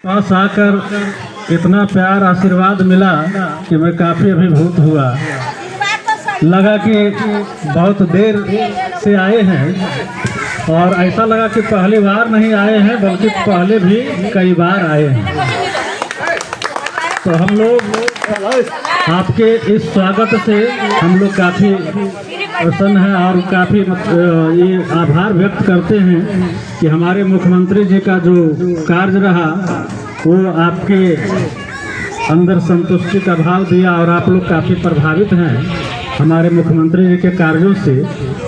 पास आकर इतना प्यार आशीर्वाद मिला कि मैं काफ़ी अभिभूत हुआ। लगा कि बहुत देर से आए हैं और ऐसा लगा कि पहली बार नहीं आए हैं बल्कि पहले भी कई बार आए हैं। तो हम लोग आपके इस स्वागत से हम लोग काफ़ी प्रसन्न हैं और काफ़ी ये आभार व्यक्त करते हैं कि हमारे मुख्यमंत्री जी का जो कार्य रहा वो आपके अंदर संतुष्टि का भाव दिया और आप लोग काफ़ी प्रभावित हैं हमारे मुख्यमंत्री जी के कार्यों से,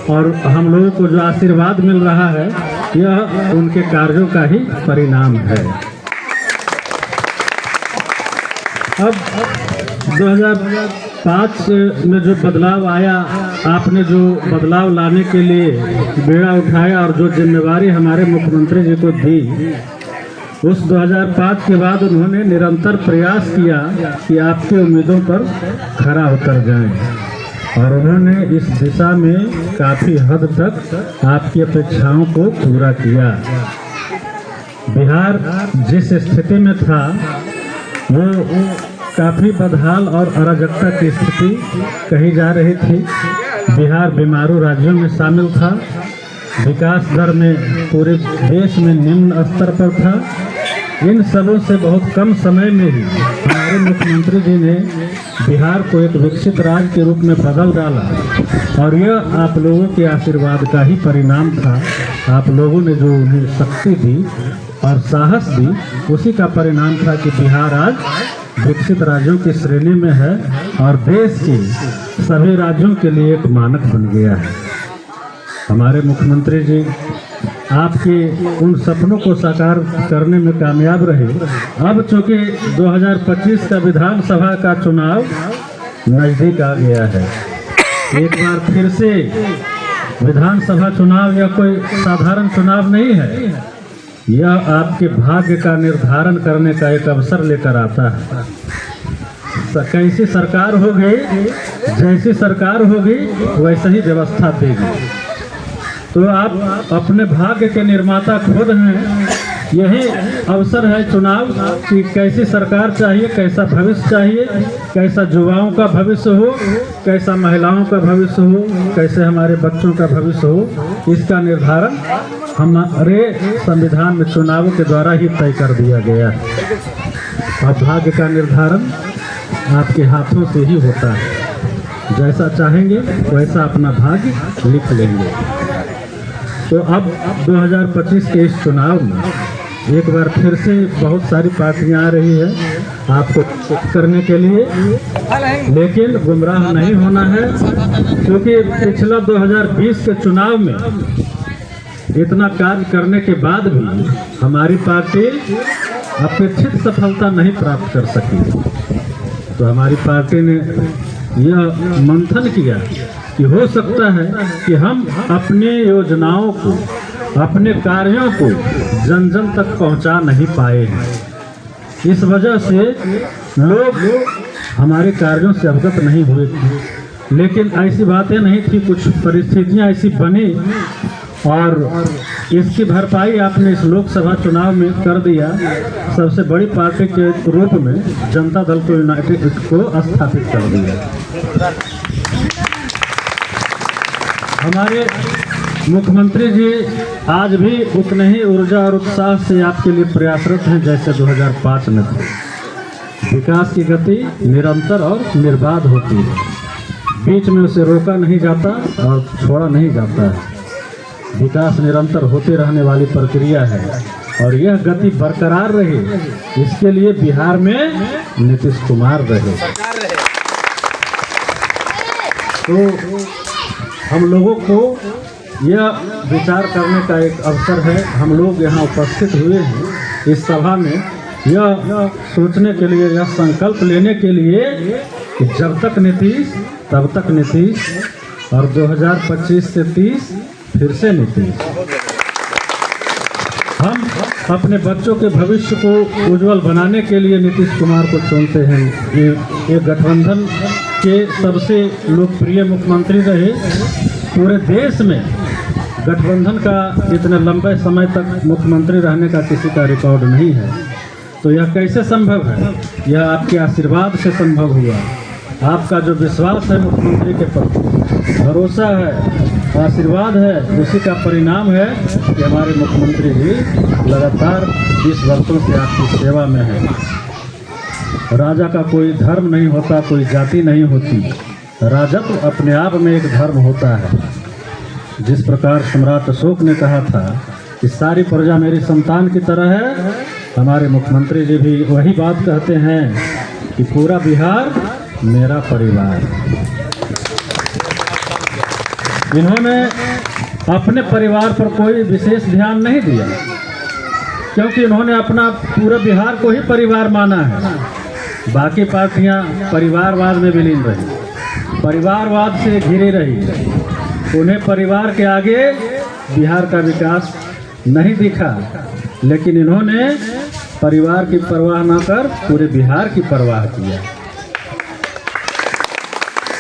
और हम लोगों को जो आशीर्वाद मिल रहा है यह उनके कार्यों का ही परिणाम है। अब 2005 में जो बदलाव आया, आपने जो बदलाव लाने के लिए बेड़ा उठाया और जो जिम्मेवारी हमारे मुख्यमंत्री जी को दी, उस 2005 के बाद उन्होंने निरंतर प्रयास किया कि आपकी उम्मीदों पर खरा उतर जाएं और उन्होंने इस दिशा में काफ़ी हद तक आपकी अपेक्षाओं को पूरा किया। बिहार जिस स्थिति में था वो काफ़ी बदहाल और अराजकता की स्थिति कही जा रही थी। बिहार बीमारू राज्यों में शामिल था, विकास दर में पूरे देश में निम्न स्तर पर था। इन सबों से बहुत कम समय में ही हमारे मुख्यमंत्री जी ने बिहार को एक विकसित राज्य के रूप में बदल डाला और यह आप लोगों के आशीर्वाद का ही परिणाम था। आप लोगों ने जो उन्हें शक्ति दी और साहस दी, उसी का परिणाम था कि बिहार आज विकसित राज्यों की श्रेणी में है और देश के सभी राज्यों के लिए एक मानक बन गया है। हमारे मुख्यमंत्री जी आपके उन सपनों को साकार करने में कामयाब रहे। अब चूँकि 2025 का विधानसभा का चुनाव नज़दीक आ गया है, एक बार फिर से विधानसभा चुनाव या कोई साधारण चुनाव नहीं है, यह आपके भाग्य का निर्धारण करने का एक अवसर लेकर आता है। कैसी सरकार होगी, जैसी सरकार होगी वैसे ही व्यवस्था देगी। तो आप अपने भाग्य के निर्माता खुद हैं। यही अवसर है चुनाव कि कैसी सरकार चाहिए, कैसा भविष्य चाहिए, कैसा युवाओं का भविष्य हो, कैसा महिलाओं का भविष्य हो, कैसे हमारे बच्चों का भविष्य हो, इसका निर्धारण हमारे संविधान में चुनावों के द्वारा ही तय कर दिया गया है। अब भाग्य का निर्धारण आपके हाथों से ही होता है, जैसा चाहेंगे वैसा अपना भाग्य लिख लेंगे। तो अब 2025 के इस चुनाव में एक बार फिर से बहुत सारी पार्टियां आ रही है आपको करने के लिए, लेकिन गुमराह नहीं होना है, क्योंकि पिछला 2020 के चुनाव में इतना कार्य करने के बाद भी हमारी पार्टी अपेक्षित सफलता नहीं प्राप्त कर सकी। तो हमारी पार्टी ने यह मंथन किया कि हो सकता है कि हम अपने योजनाओं को, अपने कार्यों को जन जन तक पहुंचा नहीं पाए हैं। इस वजह से लोग हमारे कार्यों से अवगत नहीं हुए थे, लेकिन ऐसी बातें नहीं थी, कुछ परिस्थितियां ऐसी बनी और इसकी भरपाई आपने इस लोकसभा चुनाव में कर दिया। सबसे बड़ी पार्टी के रूप में जनता दल को यूनाइटेड को स्थापित कर दिया। हमारे मुख्यमंत्री जी आज भी उतने ही ऊर्जा और उत्साह से आपके लिए प्रयासरत हैं जैसे 2005 में थे। विकास की गति निरंतर और निर्बाध होती है, बीच में उसे रोका नहीं जाता और छोड़ा नहीं जाता है। विकास निरंतर होते रहने वाली प्रक्रिया है और यह गति बरकरार रहे, इसके लिए बिहार में नीतीश कुमार रहे। तो हम लोगों को यह विचार करने का एक अवसर है। हम लोग यहाँ उपस्थित हुए हैं इस सभा में यह सोचने के लिए, यह संकल्प लेने के लिए कि जब तक नीतीश तब तक नीतीश और 2025 से 30 फिर से नीतीश। हम अपने बच्चों के भविष्य को उज्जवल बनाने के लिए नीतीश कुमार को चुनते हैं। ये गठबंधन के सबसे लोकप्रिय मुख्यमंत्री रहे। पूरे देश में गठबंधन का इतने लंबे समय तक मुख्यमंत्री रहने का किसी का रिकॉर्ड नहीं है। तो यह कैसे संभव है? यह आपके आशीर्वाद से संभव हुआ। आपका जो विश्वास है मुख्यमंत्री के प्रति, भरोसा है, आशीर्वाद है, उसी का परिणाम है कि हमारे मुख्यमंत्री जी लगातार 20 वर्षों से आपकी सेवा में है। राजा का कोई धर्म नहीं होता, कोई जाति नहीं होती, राजत्व अपने आप में एक धर्म होता है। जिस प्रकार सम्राट अशोक ने कहा था कि सारी प्रजा मेरी संतान की तरह है, हमारे मुख्यमंत्री जी भी वही बात कहते हैं कि पूरा बिहार मेरा परिवार। इन्होंने अपने परिवार पर कोई विशेष ध्यान नहीं दिया, क्योंकि इन्होंने अपना पूरा बिहार को ही परिवार माना है। बाकी पार्टियां परिवारवाद में विलीन रही, परिवारवाद से घिरी रही। उन्हें परिवार के आगे बिहार का विकास नहीं दिखा, लेकिन इन्होंने परिवार की परवाह न कर पूरे बिहार की परवाह किया।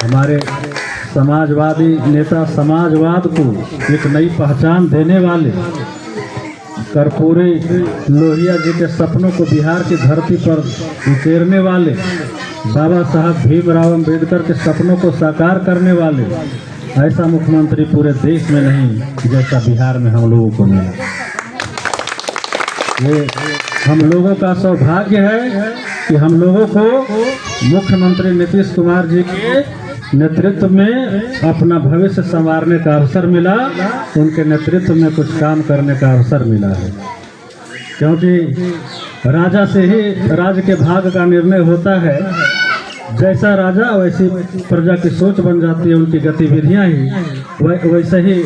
हमारे समाजवादी नेता समाजवाद को एक नई पहचान देने वाले, कर्पूरी लोहिया जी के सपनों को बिहार की धरती पर उकेरने वाले, बाबा साहब भीमराव अम्बेडकर के सपनों को साकार करने वाले ऐसा मुख्यमंत्री पूरे देश में नहीं जैसा बिहार में हम लोगों को मिला। ये हम लोगों का सौभाग्य है कि हम लोगों को मुख्यमंत्री नीतीश कुमार जी के नेतृत्व में अपना भविष्य संवारने का अवसर मिला, उनके नेतृत्व में कुछ काम करने का अवसर मिला है। क्योंकि राजा से ही राज्य के भाग्य का निर्णय होता है। जैसा राजा वैसी प्रजा की सोच बन जाती है, उनकी गतिविधियां ही वैसे ही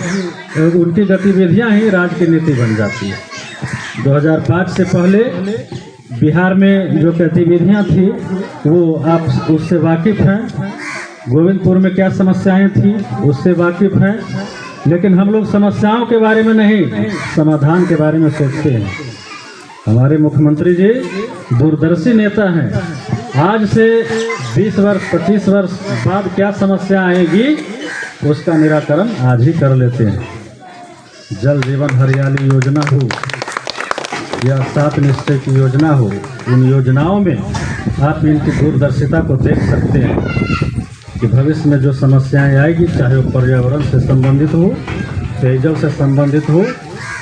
उनकी गतिविधियां ही राज्य की नीति बन जाती है। 2005 से पहले बिहार में जो गतिविधियां थी वो आप उससे वाकिफ हैं। गोविंदपुर में क्या समस्याएं थी उससे वाकिफ हैं, लेकिन हम लोग समस्याओं के बारे में नहीं, समाधान के बारे में सोचते हैं। हमारे मुख्यमंत्री जी दूरदर्शी नेता हैं। आज से 20 वर्ष 25 वर्ष बाद क्या समस्या आएगी उसका निराकरण आज ही कर लेते हैं। जल जीवन हरियाली योजना हो या 7 निश्चय की योजना हो, इन योजनाओं में आप इनकी दूरदर्शिता को देख सकते हैं कि भविष्य में जो समस्याएं आएगी, चाहे वो पर्यावरण से संबंधित हो, पेयजल से संबंधित हो,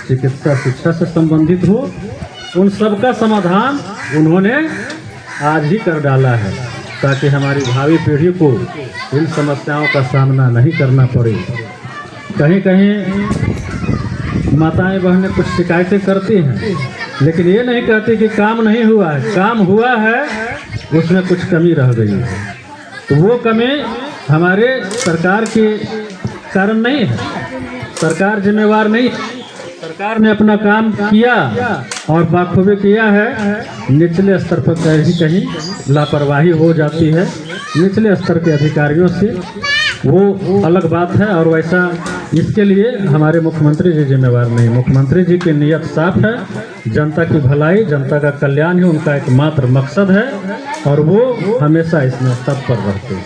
चिकित्सा शिक्षा से संबंधित हो, उन सब का समाधान उन्होंने आज ही कर डाला है, ताकि हमारी भावी पीढ़ी को इन समस्याओं का सामना नहीं करना पड़े। कहीं कहीं माताएं बहनें कुछ शिकायतें करती हैं, लेकिन ये नहीं कहती कि काम नहीं हुआ है। काम हुआ है, उसमें कुछ कमी रह गई है, तो वो कमी हमारे सरकार के कारण नहीं है। सरकार जिम्मेवार नहीं, सरकार ने अपना काम किया और बाखूबी किया है। निचले स्तर पर कहीं लापरवाही हो जाती है, निचले स्तर के अधिकारियों से, वो अलग बात है। और वैसा इसके लिए हमारे मुख्यमंत्री जी जिम्मेवार नहीं। मुख्यमंत्री जी की नीयत साफ है, जनता की भलाई, जनता का कल्याण ही उनका एकमात्र मकसद है, और वो हमेशा इसमें तत्पर रहते हैं।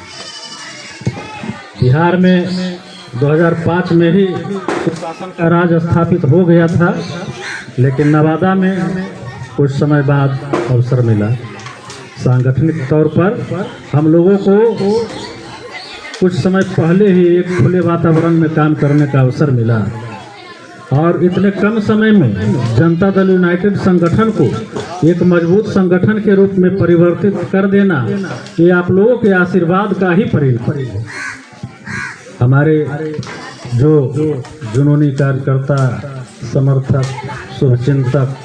बिहार में 2005 में ही सुशासन का राज स्थापित हो गया था, लेकिन नवादा में कुछ समय बाद अवसर मिला। सांगठनिक तौर पर हम लोगों को कुछ समय पहले ही एक खुले वातावरण में काम करने का अवसर मिला, और इतने कम समय में जनता दल यूनाइटेड संगठन को एक मजबूत संगठन के रूप में परिवर्तित कर देना, ये आप लोगों के आशीर्वाद का ही परिणाम है। हमारे जो जुनूनी कार्यकर्ता, समर्थक, शुभचिंतक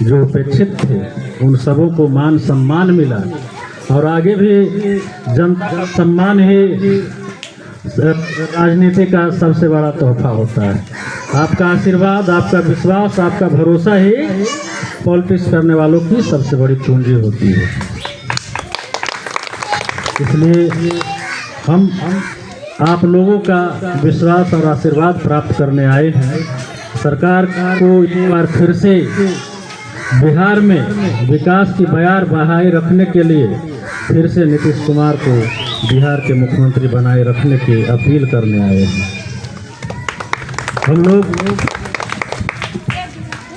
जो उपेक्षित थे, उन सबों को मान सम्मान मिला, और आगे भी जन सम्मान ही राजनीति का सबसे बड़ा तोहफा होता है। आपका आशीर्वाद, आपका विश्वास, आपका भरोसा ही पॉलिटिक्स करने वालों की सबसे बड़ी पूंजी होती है। इसलिए हम आप लोगों का विश्वास और आशीर्वाद प्राप्त करने आए हैं। सरकार को एक बार फिर से बिहार में विकास की बयार बहाए रखने के लिए फिर से नीतीश कुमार को बिहार के मुख्यमंत्री बनाए रखने की अपील करने आए हैं। हम लोग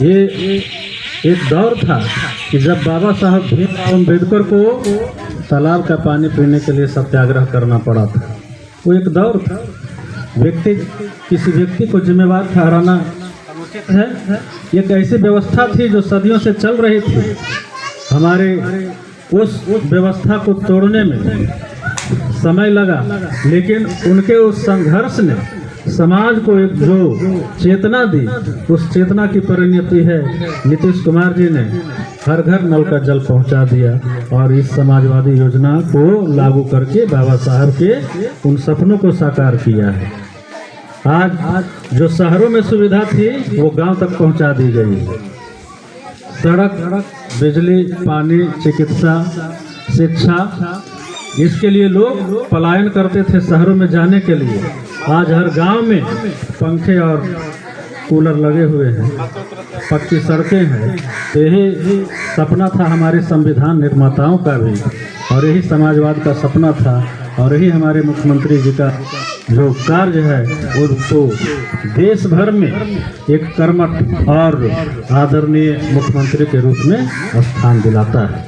ये एक दौर था कि जब बाबा साहब भीमराव अम्बेडकर को तालाब का पानी पीने के लिए सत्याग्रह करना पड़ा था। वो एक दौर था, किसी व्यक्ति को जिम्मेवार ठहराना अनुचित है। एक ऐसी व्यवस्था थी जो सदियों से चल रही थी। हमारे उस व्यवस्था को तोड़ने में समय लगा, लेकिन उनके उस संघर्ष ने समाज को एक जो चेतना दी, उस चेतना की परिणति है नीतीश कुमार जी ने हर घर नल का जल पहुंचा दिया और इस समाजवादी योजना को लागू करके बाबा साहब के उन सपनों को साकार किया है। आज जो शहरों में सुविधा थी वो गांव तक पहुंचा दी गई। सड़क, बिजली, पानी, चिकित्सा, शिक्षा, इसके लिए लोग पलायन करते थे शहरों में जाने के लिए। आज हर गांव में पंखे और कूलर लगे हुए हैं, पक्की सड़कें हैं। तो यही सपना था हमारे संविधान निर्माताओं का भी, और यही समाजवाद का सपना था, और यही हमारे मुख्यमंत्री जी का जो कार्य है वो देश भर में एक कर्मठ और आदरणीय मुख्यमंत्री के रूप में स्थान दिलाता है।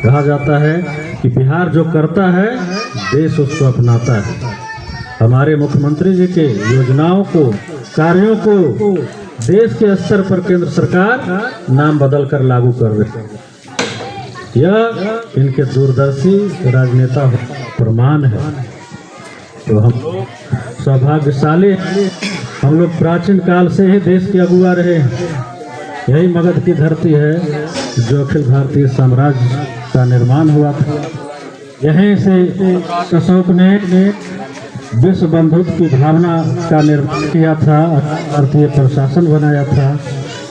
कहा जाता है कि बिहार जो करता है देश उसको अपनाता है। हमारे मुख्यमंत्री जी के योजनाओं को, कार्यों को देश के स्तर पर केंद्र सरकार नाम बदल कर लागू कर रही है। यह इनके दूरदर्शी राजनेता प्रमाण है। तो हम सौभाग्यशाली हैं, हम लोग प्राचीन काल से ही देश के अगुआ रहे हैं। यही मगध की धरती है जो अखिल भारतीय साम्राज्य का निर्माण हुआ था। यहीं से अशोक ने विश्व बंधुत्व की भावना का निर्माण किया था, भारतीय प्रशासन बनाया था।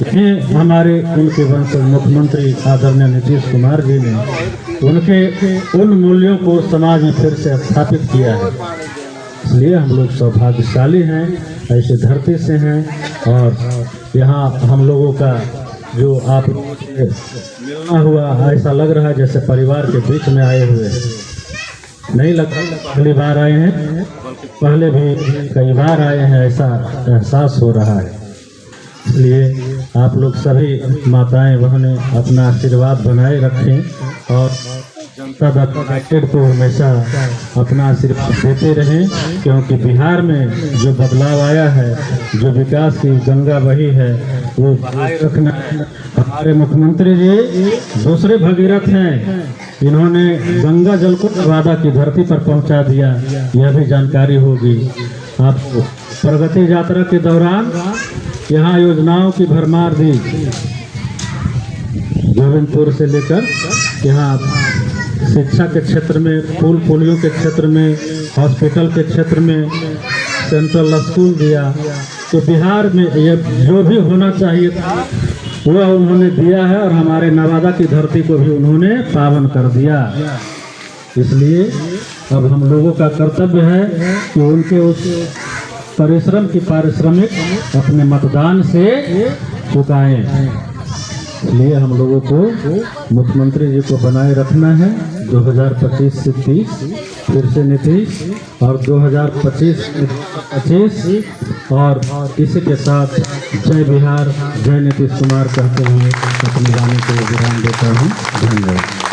यहीं हमारे उनके वंशज मुख्यमंत्री आदरणीय नीतीश कुमार जी ने उनके उन मूल्यों को समाज में फिर से स्थापित किया है। इसलिए हम लोग सौभाग्यशाली हैं, ऐसे धरती से हैं। और यहाँ हम लोगों का जो आप लोगों से मिलना हुआ, ऐसा लग रहा है जैसे परिवार के बीच में आए हुए नहीं लगता। पहली बार आए हैं, पहले भी कई बार आए हैं, ऐसा एहसास हो रहा है। इसलिए आप लोग सभी माताएं बहनें अपना आशीर्वाद बनाए रखें और जनता दल को हमेशा अपना आशीर्वाद देते रहें, क्योंकि बिहार में जो बदलाव आया है, जो विकास की गंगा बही है, वो रखना। हमारे मुख्यमंत्री जी दूसरे भगीरथ हैं, इन्होंने गंगा जल को नवादा की धरती पर पहुंचा दिया, यह भी जानकारी होगी आपको। प्रगति यात्रा के दौरान यहाँ योजनाओं की भरमार दी, गोविंदपुर से लेकर यहाँ शिक्षा के क्षेत्र में, फूल पुलियों के क्षेत्र में, हॉस्पिटल के क्षेत्र में, सेंट्रल स्कूल दिया। तो बिहार में ये जो भी होना चाहिए था वह उन्होंने दिया है, और हमारे नवादा की धरती को भी उन्होंने पावन कर दिया। इसलिए अब हम लोगों का कर्तव्य है कि उनके उस परिश्रम की पारिश्रमिक अपने मतदान से चुकाएं। इसलिए हम लोगों को मुख्यमंत्री जी को बनाए रखना है। 2025 से 30 फिर से नीतीश, और 2025 से 25, और इसी के साथ जय बिहार, जय नीतीश कुमार कहते हुए अपने गाने को विराम देता हूँ। धन्यवाद।